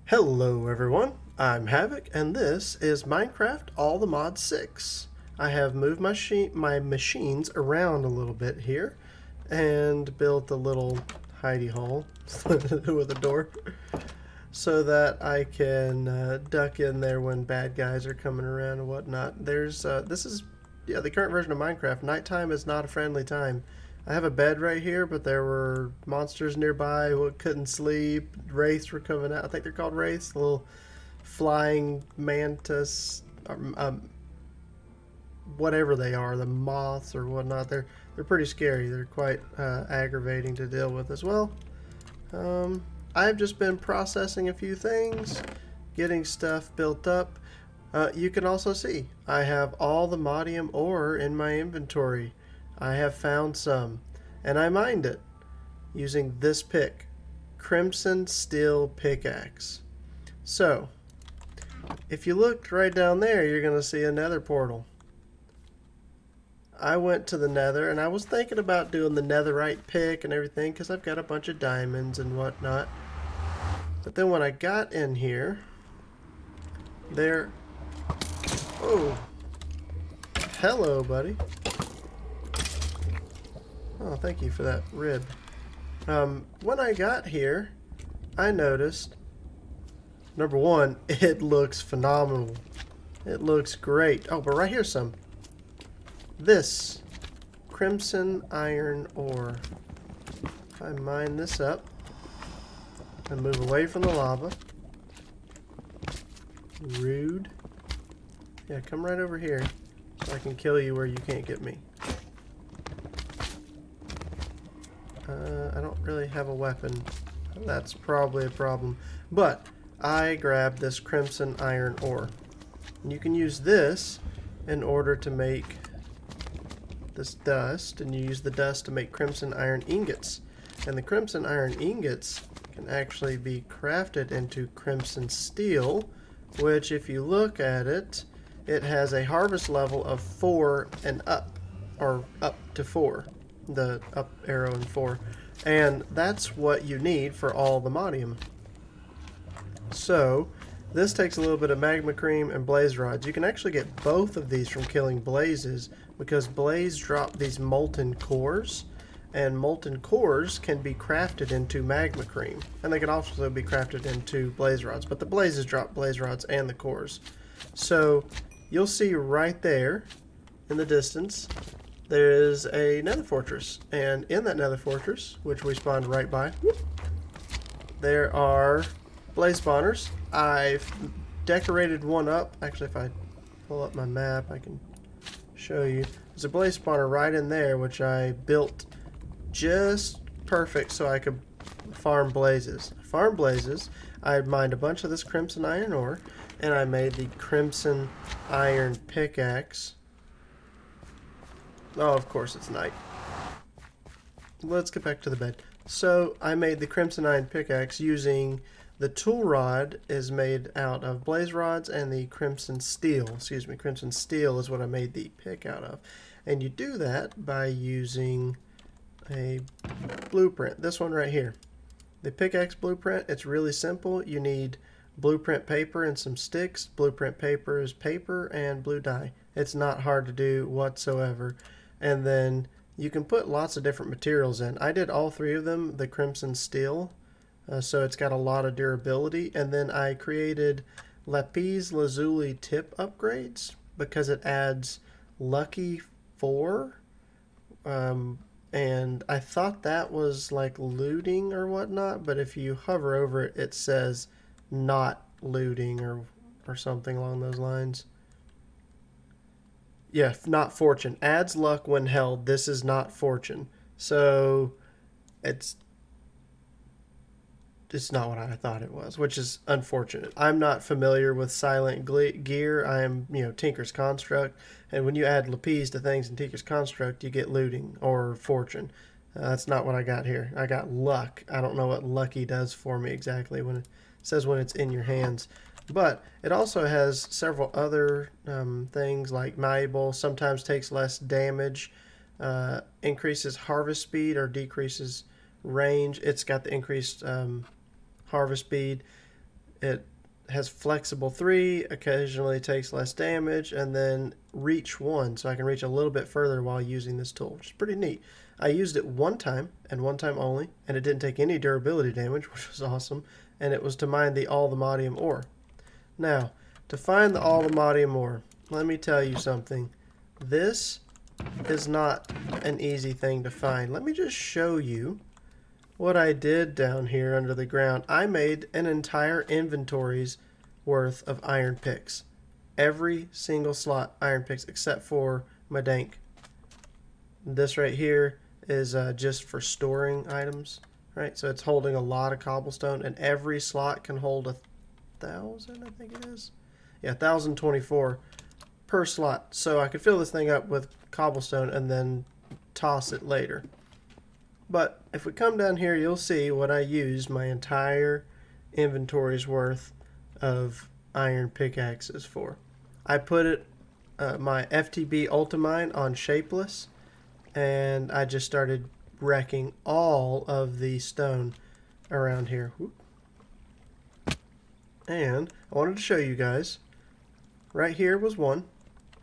Hello everyone, I'm Havoc and this is Minecraft AllTheMod 6. I have moved my machines around a little bit here and built a little hidey hole with a door so that I can duck in there when bad guys are coming around and whatnot. This is the current version of Minecraft. Nighttime is not a friendly time. I have a bed right here, but there were monsters nearby who couldn't sleep. Wraiths were coming out. I think they're called wraiths. Little flying mantis, whatever they are, the moths or whatnot. They're pretty scary. They're quite aggravating to deal with as well. I've just been processing a few things, getting stuff built up. You can also see I have all the Modium ore in my inventory. I have found some, and I mined it using this pick, Crimson Steel Pickaxe. So, if you looked right down there, you're going to see a nether portal. I went to the nether, and I was thinking about doing the netherite pick and everything because I've got a bunch of diamonds and whatnot. But then when I got in here, there... Oh! Hello, buddy. Oh, thank you for that rib. When I got here, I noticed, number one, it looks phenomenal. It looks great. Oh, but right here's some. This crimson iron ore. If I mine this up and move away from the lava. Rude. Yeah, come right over here so I can kill you where you can't get me. I don't really have a weapon. That's probably a problem. But I grabbed this crimson iron ore. And you can use this in order to make this dust, and you use the dust to make crimson iron ingots. And the crimson iron ingots can actually be crafted into crimson steel, which if you look at it, it has a harvest level of 4 and up, or up to 4. The up arrow and 4, and that's what you need for AllTheModium. So this takes a little bit of magma cream and blaze rods. You can actually get both of these from killing blazes, because blaze drop these molten cores, and molten cores can be crafted into magma cream, and they can also be crafted into blaze rods, but the blazes drop blaze rods and the cores. So you'll see right there in the distance there is a nether fortress, and in that nether fortress, which we spawned right by, there are blaze spawners. I've decorated one up. Actually, if I pull up my map, I can show you. There's a blaze spawner right in there, which I built just perfect so I could farm blazes. Farm blazes. I mined a bunch of this crimson iron ore, and I made the crimson iron pickaxe. Oh, of course it's night. Let's get back to the bed. So I made the crimson iron pickaxe using the tool rod is made out of blaze rods, and the crimson steel is what I made the pick out of. And you do that by using a blueprint. This one right here. The pickaxe blueprint, it's really simple. You need blueprint paper and some sticks. Blueprint paper is paper and blue dye. It's not hard to do whatsoever. And then you can put lots of different materials in. I did all 3 of them, the crimson steel, so it's got a lot of durability. And then I created lapis lazuli tip upgrades because it adds lucky 4. And I thought that was like looting or whatnot, but if you hover over it, it says not looting or something along those lines. Yeah, not fortune. Adds luck when held. This is not fortune. So it's not what I thought it was, which is unfortunate. I'm not familiar with silent gear. I am, Tinker's Construct, and when you add lapis to things in Tinker's Construct, you get looting or fortune. That's not what I got here. I got luck. I don't know what lucky does for me exactly when it says when it's in your hands. But it also has several other things like malleable, sometimes takes less damage, increases harvest speed or decreases range. It's got the increased harvest speed. It has flexible 3, occasionally takes less damage, and then reach 1, so I can reach a little bit further while using this tool, which is pretty neat. I used it one time, and one time only, and it didn't take any durability damage, which was awesome, and it was to mine the AllTheModium ore. Now, to find the AllTheModium ore, let me tell you something. This is not an easy thing to find. Let me just show you what I did down here under the ground. I made an entire inventory's worth of iron picks. Every single slot iron picks except for my dank. This right here is just for storing items, right? So it's holding a lot of cobblestone, and every slot can hold 1,000, I think it is. Yeah, 1,024 per slot. So I could fill this thing up with cobblestone and then toss it later. But if we come down here, you'll see what I used my entire inventory's worth of iron pickaxes for. I put it, my FTB Ultimine on Shapeless, and I just started wrecking all of the stone around here. Whoop. And I wanted to show you guys, right here was one,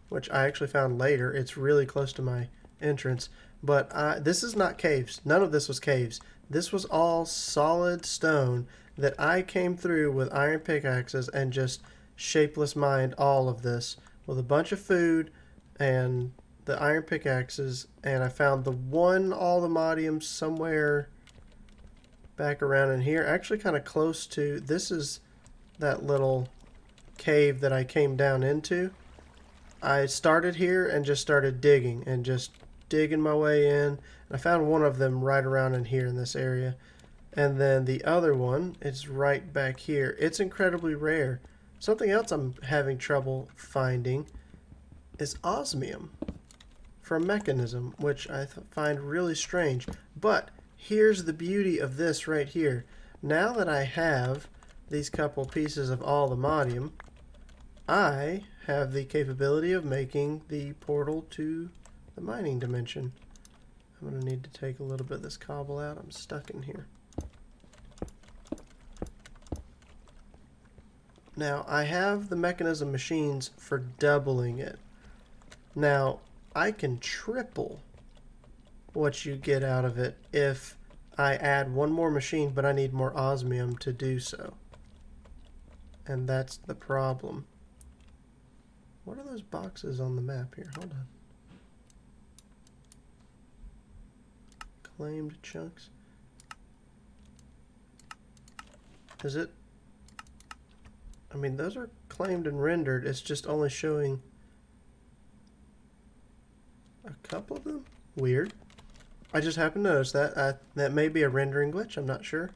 which I actually found later. It's really close to my entrance. But this is not caves. None of this was caves. This was all solid stone that I came through with iron pickaxes and just shapeless mined all of this with a bunch of food and the iron pickaxes. And I found the one AllTheModium somewhere back around in here. Actually kind of close to, this is that little cave that I came down into. I started here and just started digging and just digging my way in. I found one of them right around in here in this area, and then the other one is right back here. It's incredibly rare. Something else I'm having trouble finding is osmium from mechanism, which I find really strange. But here's the beauty of this right here. Now that I have these couple pieces of AllTheModium, I have the capability of making the portal to the mining dimension. I'm going to need to take a little bit of this cobble out. I'm stuck in here. Now, I have the mechanism machines for doubling it. Now, I can triple what you get out of it if I add one more machine, but I need more osmium to do so. And that's the problem. What are those boxes on the map here? Hold on. Claimed chunks. Is it? I mean, those are claimed and rendered. It's just only showing a couple of them. Weird. I just happened to notice that. That may be a rendering glitch. I'm not sure.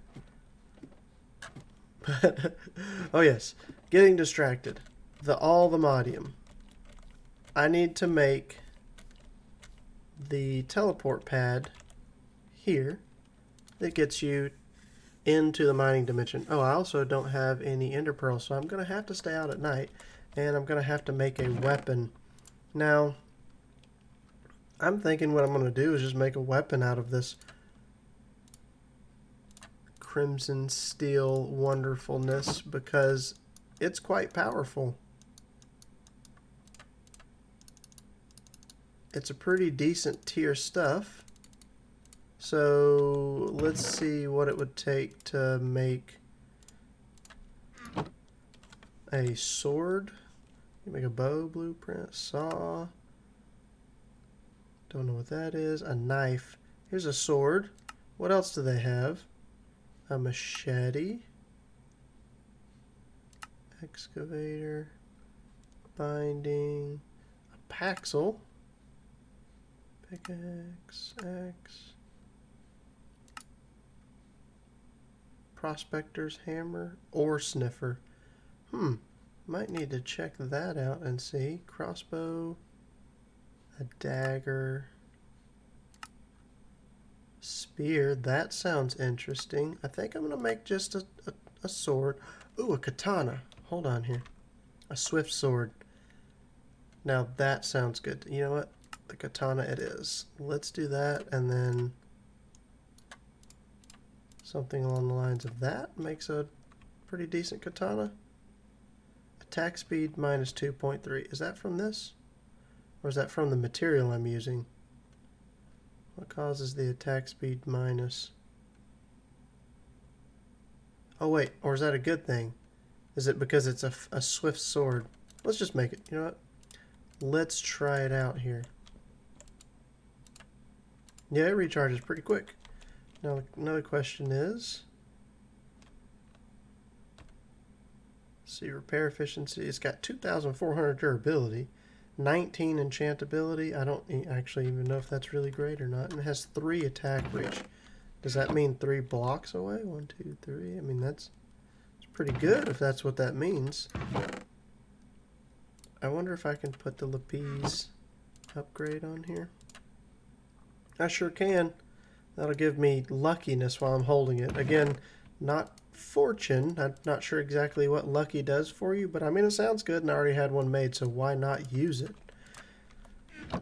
Oh yes, getting distracted. The AllTheModium. I need to make the teleport pad here that gets you into the mining dimension. Oh, I also don't have any ender pearls, so I'm going to have to stay out at night, and I'm going to have to make a weapon. Now, I'm thinking what I'm going to do is just make a weapon out of this crimson steel wonderfulness because it's quite powerful. It's a pretty decent tier stuff. So let's see what it would take to make a sword. You make a bow blueprint, saw. Don't know what that is. A knife. Here's a sword. What else do they have? A machete. Excavator. Binding. A paxel. Pickaxe. Axe. Prospector's hammer. Ore sniffer. Might need to check that out and see. Crossbow. A dagger. Spear. That sounds interesting. I think I'm going to make just a sword. Ooh, a katana. Hold on here. A swift sword. Now that sounds good. You know what? The katana it is. Let's do that, and then something along the lines of that makes a pretty decent katana. Attack speed minus 2.3. Is that from this? Or is that from the material I'm using? What causes the attack speed minus? Oh wait, or is that a good thing? Is it because it's a swift sword? Let's just make it. You know what? Let's try it out here. Yeah, it recharges pretty quick. Now another question is, see, repair efficiency. It's got 2,400 durability, 19 enchantability. I don't actually even know if that's really great or not. And it has 3 attack reach. Does that mean 3 blocks away? 1, 2, 3. I mean, that's pretty good if that's what that means. I wonder if I can put the lapis upgrade on here. I sure can. That'll give me luckiness while I'm holding it. Again, not fortune. I'm not sure exactly what lucky does for you, but I mean, it sounds good, and I already had one made, so why not use it?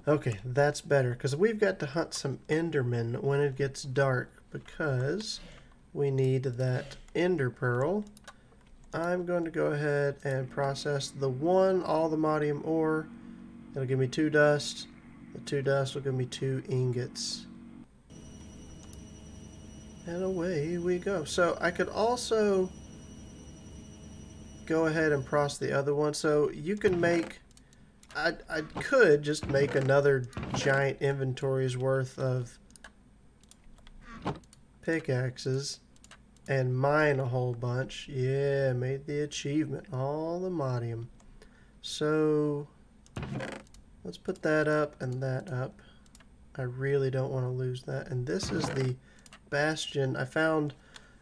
Okay, that's better, because we've got to hunt some endermen when it gets dark, because we need that ender pearl. I'm going to go ahead and process the 1 AllTheModium ore. It'll give me 2 dust. The 2 dust will give me 2 ingots. And away we go. So I could also go ahead and process the other one. So you can make... I could just make another giant inventory's worth of pickaxes and mine a whole bunch. Yeah, made the achievement. AllTheModium. So let's put that up and that up. I really don't want to lose that. And this is the bastion. I found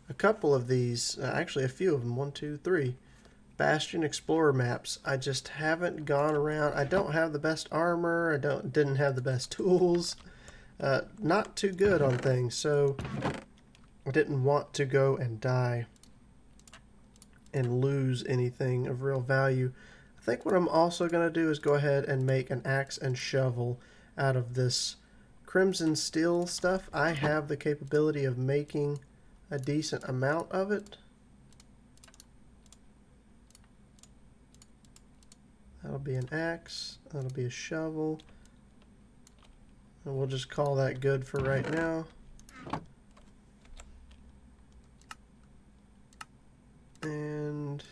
a couple of these, actually a few of them. 1, 2, 3. Bastion Explorer maps. I just haven't gone around. I don't have the best armor. I didn't have the best tools. Not too good on things. So I didn't want to go and die and lose anything of real value. I think what I'm also going to do is go ahead and make an axe and shovel out of this crimson steel stuff. I have the capability of making a decent amount of it. That'll be an axe. That'll be a shovel. And we'll just call that good for right now. And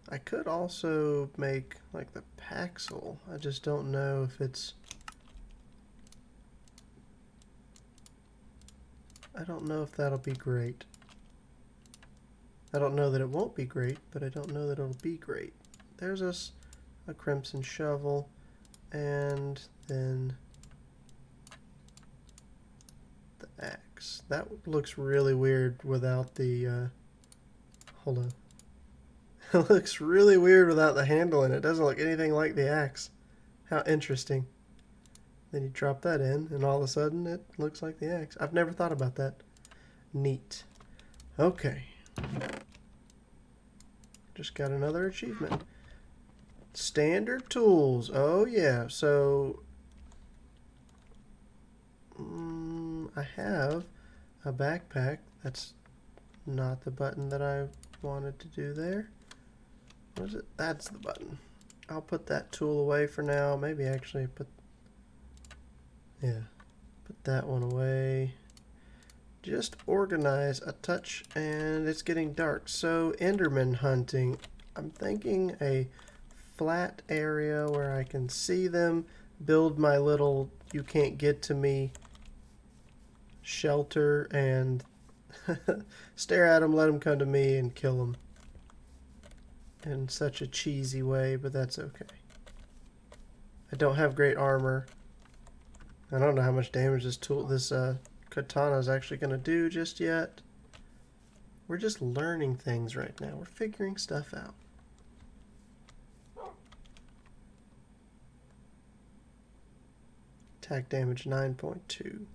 I could also make like the Paxel. I just don't know if it's... I don't know if that'll be great. I don't know that it won't be great, but I don't know that it'll be great. There's us a crimson shovel, and then the axe. That looks really weird without the, hold on. It looks really weird without the handle in it. It doesn't look anything like the axe. How interesting. Then you drop that in, and all of a sudden it looks like the axe. I've never thought about that. Neat. Okay. Just got another achievement. Standard tools. Oh yeah. So I have a backpack. That's not the button that I wanted to do there. What is it? That's the button. I'll put that tool away for now. Maybe actually put that one away. Just organize a touch, and it's getting dark. So Enderman hunting, I'm thinking a flat area where I can see them, build my little you can't get to me shelter, and stare at them, let them come to me, and kill them in such a cheesy way, but that's okay. I don't have great armor. I don't know how much damage this katana is actually going to do just yet. We're just learning things right now. We're figuring stuff out. Attack damage 9.2.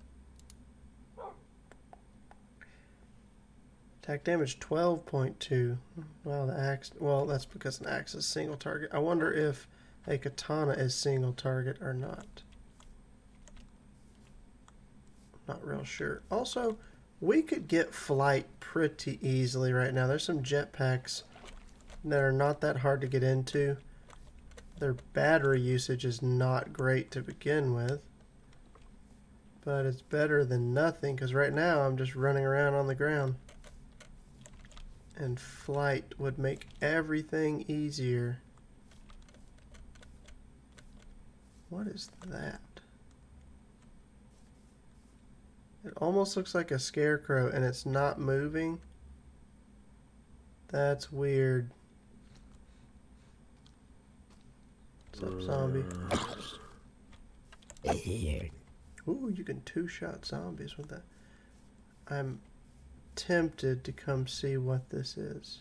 Attack damage 12.2. Wow, the axe. Well, that's because an axe is single target. I wonder if a katana is single target or not. Not real sure. Also, We could get flight pretty easily right now. There's some jetpacks that are not that hard to get into. Their battery usage is not great to begin with. But it's better than nothing, because right now I'm just running around on the ground. And flight would make everything easier. What is that? It almost looks like a scarecrow and it's not moving. That's weird. What's up, zombie? Ooh, you can two-shot zombies with that. I'm tempted to come see what this is.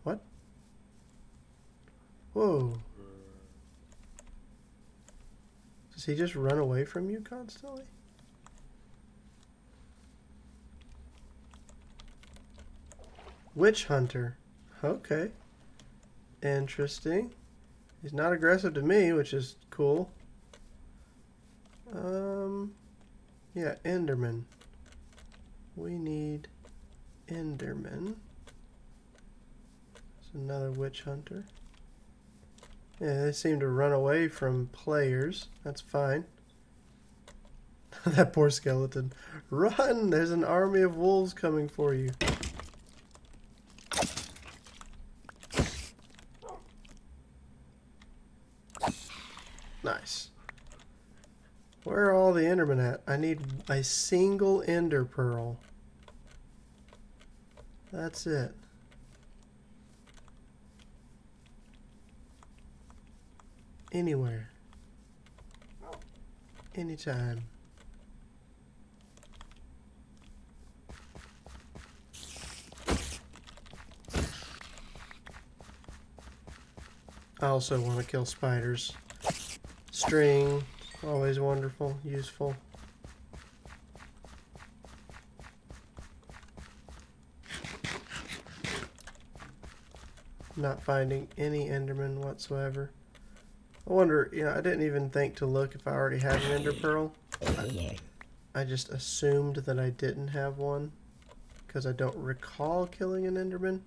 What? Whoa. Does he just run away from you constantly? Witch hunter. Okay. Interesting. He's not aggressive to me, which is cool. Yeah, Enderman. We need Enderman. There's another witch hunter. Yeah, they seem to run away from players. That's fine. That poor skeleton. Run! There's an army of wolves coming for you. Nice. Where are all the Endermen at? I need a single Ender Pearl. That's it. Anywhere. Anytime. I also want to kill spiders. String, always wonderful, useful. Not finding any Enderman whatsoever. I wonder, I didn't even think to look if I already had an Ender Pearl. I just assumed that I didn't have one because I don't recall killing an Enderman.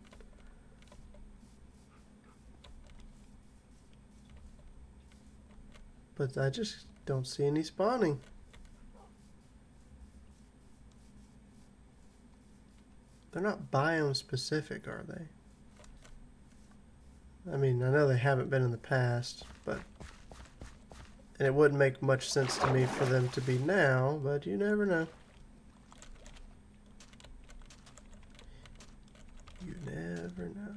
But I just don't see any spawning. They're not biome specific, are they? I mean, I know they haven't been in the past, but... And it wouldn't make much sense to me for them to be now, but you never know. You never know.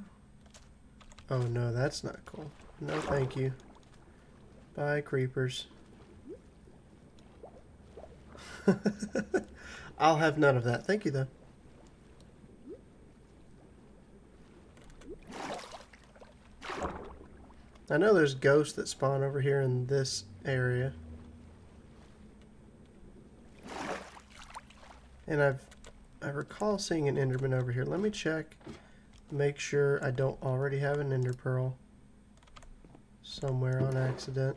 Oh no, that's not cool. No thank you. Bye, creepers. I'll have none of that. Thank you, though. I know there's ghosts that spawn over here in this area. And I recall seeing an Enderman over here. Let me check. Make sure I don't already have an Ender Pearl somewhere on accident.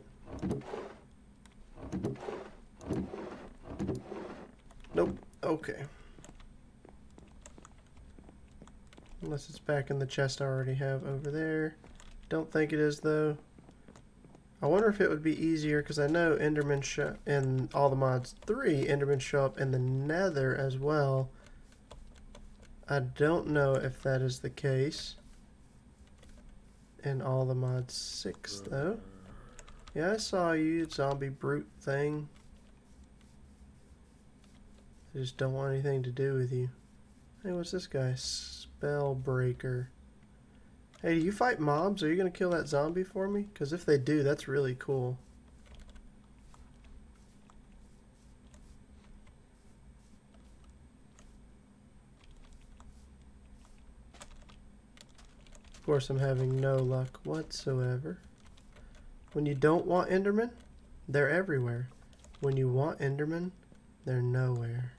Nope. Okay. Unless it's back in the chest I already have over there. Don't think it is, though. I wonder if it would be easier, because I know Endermen show in AllTheMods 3, Endermen show up in the Nether as well. I don't know if that is the case in AllTheMods 6, though. Yeah, I saw you, zombie brute thing. I just don't want anything to do with you. Hey, what's this guy? Spellbreaker. Hey, do you fight mobs? Are you going to kill that zombie for me? Because if they do, that's really cool. Of course, I'm having no luck whatsoever. When you don't want Endermen, they're everywhere. When you want Endermen, they're nowhere.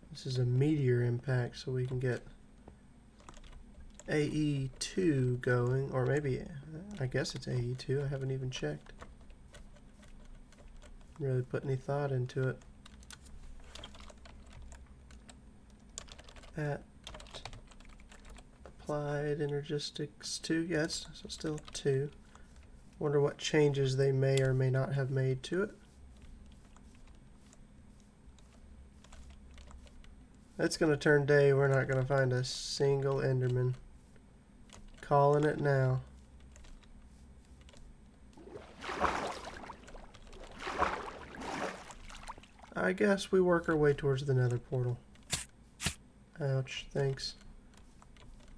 This is a meteor impact, so we can get AE2 going, or maybe, I guess it's AE2, I haven't even checked. really put any thought into it. At applied energistics 2, yes, so still 2. Wonder what changes they may or may not have made to it. It's going to turn day. We're not going to find a single Enderman. Calling it now. I guess we work our way towards the nether portal. Ouch, thanks.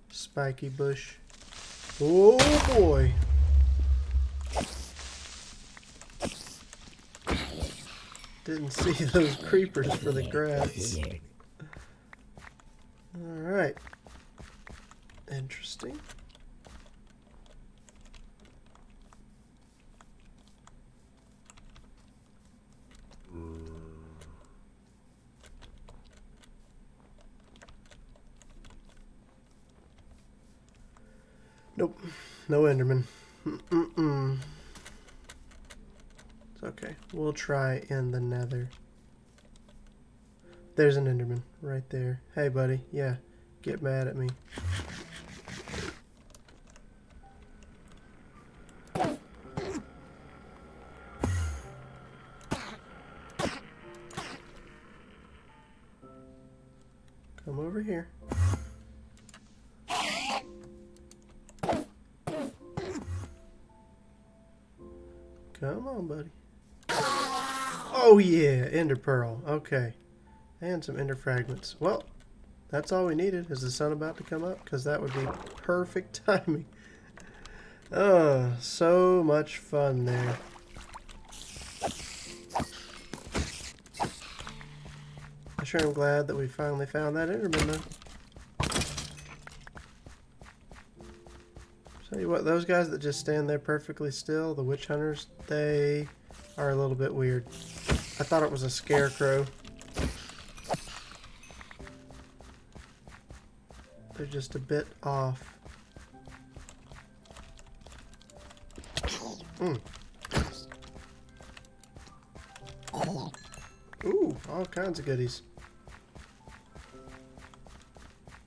Spiky bush. Oh boy! Didn't see those creepers for the grass. Alright. Interesting. Nope, no Enderman. It's okay. We'll try in the nether. There's an Enderman right there. Hey, buddy. Yeah, get mad at me. Come over here. Come on, buddy. Oh yeah, ender pearl. Okay. And some ender fragments. Well, that's all we needed. Is the sun about to come up? Because that would be perfect timing. Oh, so much fun there. I sure am glad that we finally found that Enderman though. Tell you what, those guys that just stand there perfectly still, the witch hunters, they are a little bit weird. I thought it was a scarecrow. They're just a bit off. Ooh, all kinds of goodies.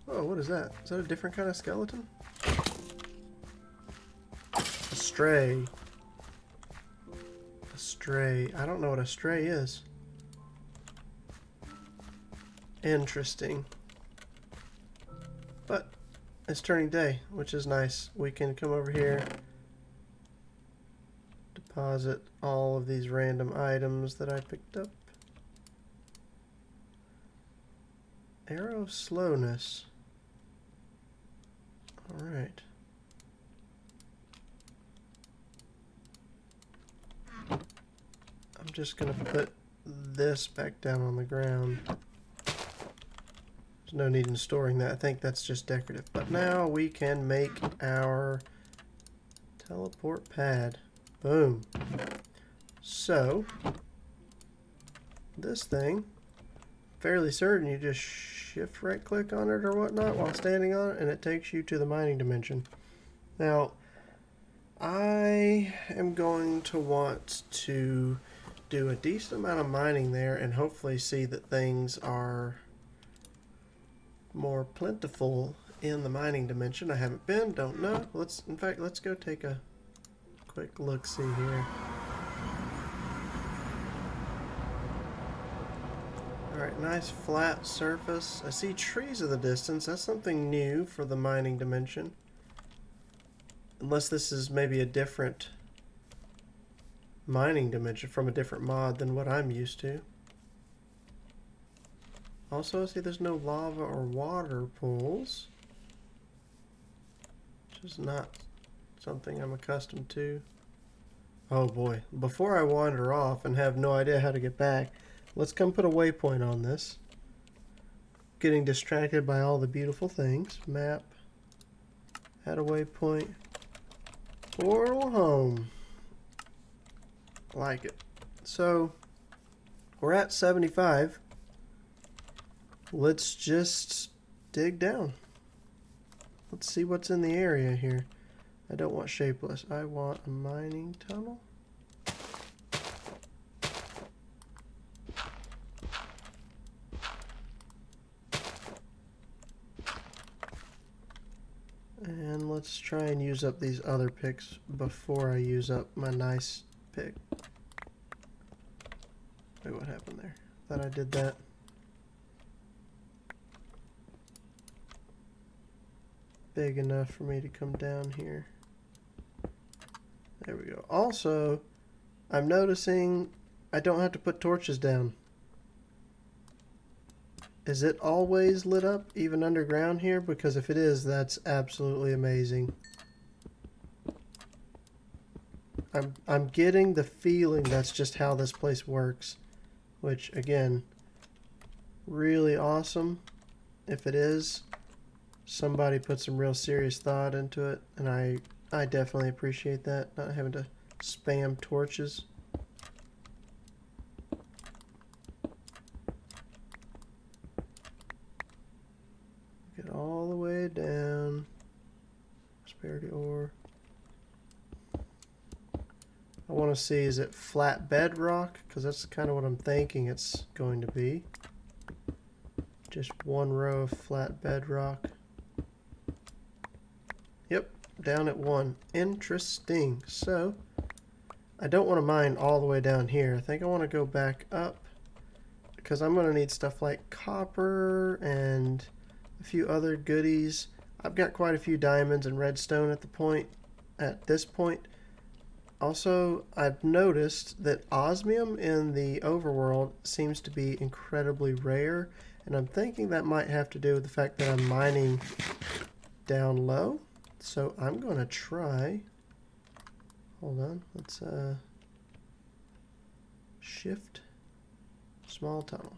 Oh, what is that? Is that a different kind of skeleton? A stray. A stray. I don't know what a stray is. Interesting. But it's turning day, which is nice. We can come over here, deposit all of these random items that I picked up. Arrow slowness. Alright. I'm just going to put this back down on the ground. There's no need in storing that. I think that's just decorative. But now we can make our teleport pad. Boom. So, this thing, fairly certain you just shift right click on it or whatnot while standing on it and it takes you to the mining dimension. Now, I am going to want to do a decent amount of mining there and hopefully see that things are more plentiful in the mining dimension. I haven't been, don't know. In fact, let's go take a quick look-see here. Alright, nice flat surface. I see trees in the distance. That's something new for the mining dimension. Unless this is maybe a different mining dimension from a different mod than what I'm used to. Also, I see there's no lava or water pools, which is not something I'm accustomed to. Oh boy, before I wander off and have no idea how to get back, let's come put a waypoint on this. Getting distracted by all the beautiful things. Map. Add a waypoint. Portal home. Like it. So, we're at 75. Let's just dig down. Let's see what's in the area here. I don't want shapeless. I want a mining tunnel. let's try and use up these other picks before I use up my nice pick. Wait, what happened there? Thought I did that. Big enough for me to come down here. There we go. Also, I'm noticing I don't have to put torches down. Is it always lit up, even underground here? Because if it is, that's absolutely amazing. I'm getting the feeling that's just how this place works. Which, again, really awesome. If it is, somebody put some real serious thought into it. And I definitely appreciate that, not having to spam torches. Get all the way down. Prosperity ore. I want to see, is it flat bedrock? Because that's kind of what I'm thinking it's going to be. Just one row of flat bedrock. Yep, down at 1. Interesting. So, I don't want to mine all the way down here. I think I want to go back up. Because I'm going to need stuff like copper and a few other goodies. I've got quite a few diamonds and redstone at this point. Also, I've noticed that osmium in the overworld seems to be incredibly rare, and I'm thinking that might have to do with the fact that I'm mining down low. So I'm going to try, hold on, let's shift, small tunnel.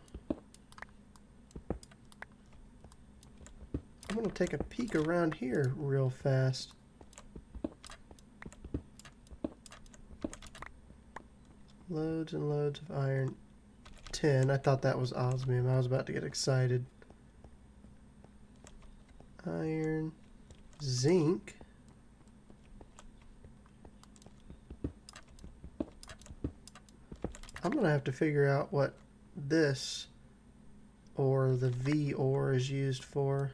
I'm going to take a peek around here real fast. Loads and loads of iron. 10. I thought that was osmium. I was about to get excited. Iron. Zinc. I'm going to have to figure out what this or the V ore is used for.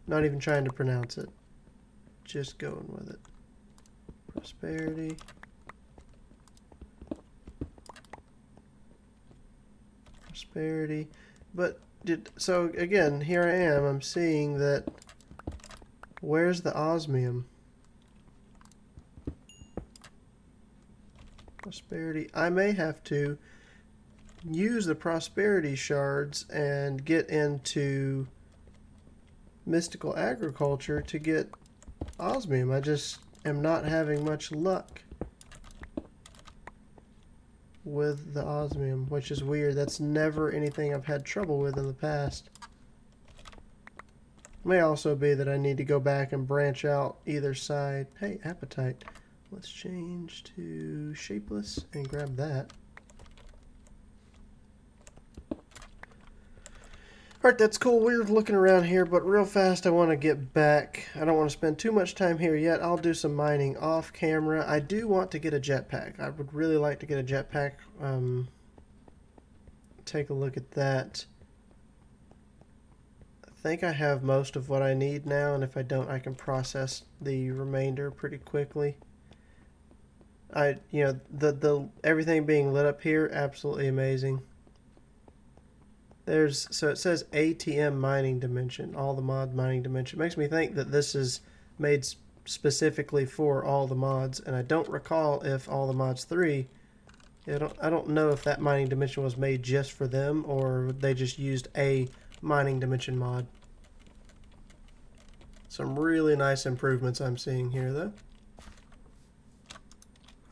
Not even trying to pronounce it. Just going with it. Prosperity. Prosperity. But so again, here I am. I'm seeing that. Where's the osmium? Prosperity. I may have to use the prosperity shards and get into mystical agriculture to get osmium. I just am not having much luck with the osmium, which is weird. That's never anything I've had trouble with in the past. May also be that I need to go back and branch out either side. Hey, appetite. Let's change to shapeless and grab that. Alright, that's cool. We're looking around here, but real fast I want to get back. I don't want to spend too much time here yet. I'll do some mining off camera. I do want to get a jetpack. I would really like to get a jetpack. Take a look at that. I think I have most of what I need now, and if I don't, I can process the remainder pretty quickly. The everything being lit up here, absolutely amazing. So it says ATM mining dimension, all the mod mining dimension. It makes me think that this is made specifically for all the mods, and I don't recall if all the mods 3. I don't know if that mining dimension was made just for them or they just used a mining dimension mod. Some really nice improvements I'm seeing here, though.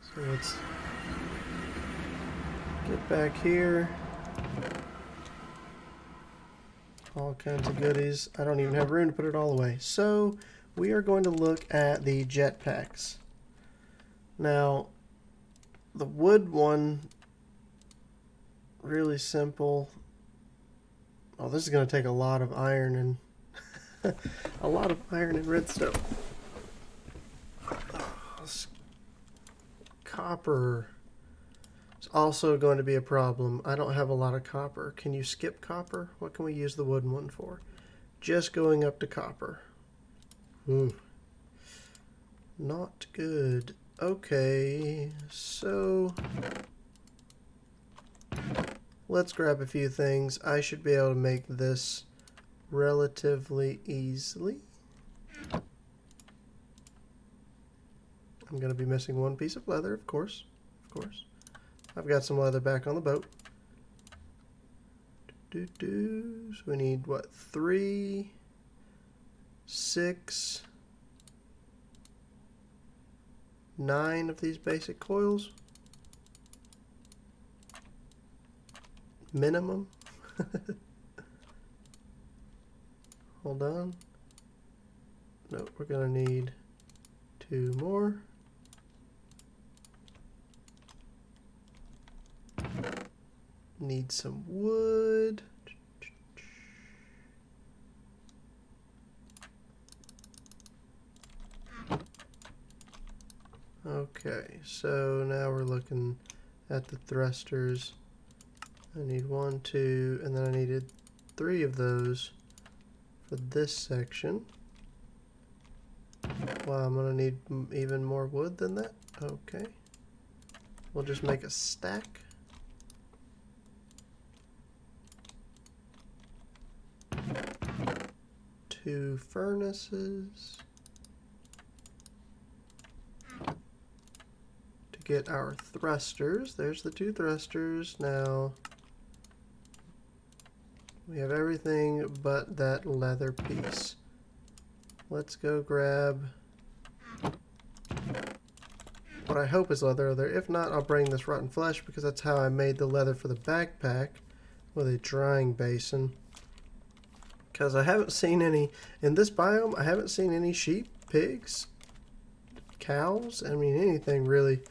So let's get back here. All kinds of goodies. I don't even have room to put it all away. So we are going to look at the jetpacks. Now, the wood one, really simple. Oh, this is going to take a lot of iron and a lot of iron and redstone. Copper is also going to be a problem. I don't have a lot of copper. Can you skip copper? What can we use the wooden one for? Just going up to copper. Ooh. Not good. Okay, so let's grab a few things. I should be able to make this relatively easily. I'm going to be missing one piece of leather, of course. I've got some leather back on the boat. So we need, what, 3, 6, 9 of these basic coils? Minimum? Hold on. No, we're going to need 2 more. Need some wood. Okay, so now we're looking at the thrusters. I need 1, 2, and then I needed 3 of those for this section. Wow, I'm gonna need even more wood than that. Okay, we'll just make a stack. Two furnaces to get our thrusters. There's the 2 thrusters. Now we have everything but that leather piece. Let's go grab what I hope is leather. If not, I'll bring this rotten flesh because that's how I made the leather for the backpack with a drying basin. Because I haven't seen any, in this biome, I haven't seen any sheep, pigs, cows, I mean anything really.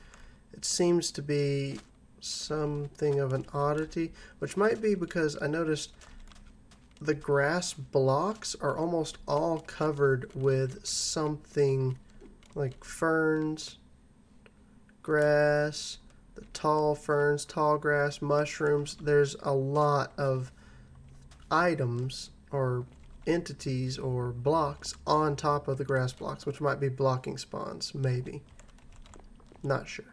It seems to be something of an oddity, which might be because I noticed the grass blocks are almost all covered with something like ferns, grass, the tall ferns, tall grass, mushrooms. There's a lot of items or entities or blocks on top of the grass blocks, which might be blocking spawns, maybe. Not sure.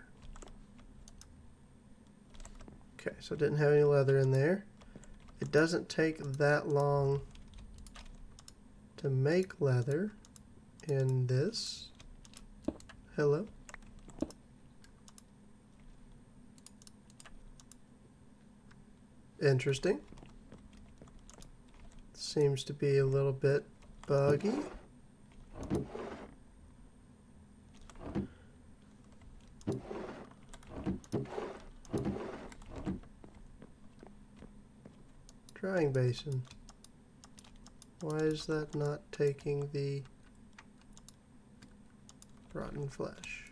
Okay, so it didn't have any leather in there. It doesn't take that long to make leather in this. Hello? Interesting. Seems to be a little bit buggy. Drying basin. Why is that not taking the rotten flesh?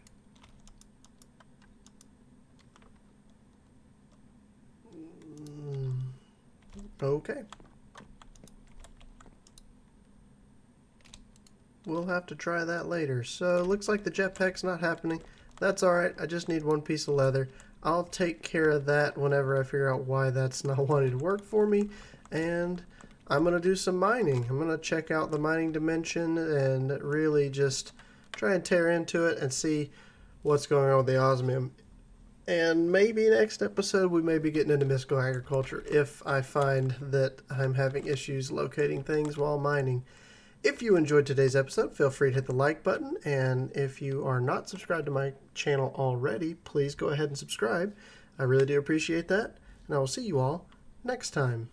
Okay. We'll have to try that later. So it looks like the jetpack's not happening. That's alright, I just need 1 piece of leather. I'll take care of that whenever I figure out why that's not wanting to work for me. And I'm going to do some mining. I'm going to check out the mining dimension and really just try and tear into it and see what's going on with the osmium. And maybe next episode we may be getting into mystical agriculture if I find that I'm having issues locating things while mining. If you enjoyed today's episode, feel free to hit the like button, and if you are not subscribed to my channel already, please go ahead and subscribe. I really do appreciate that, and I will see you all next time.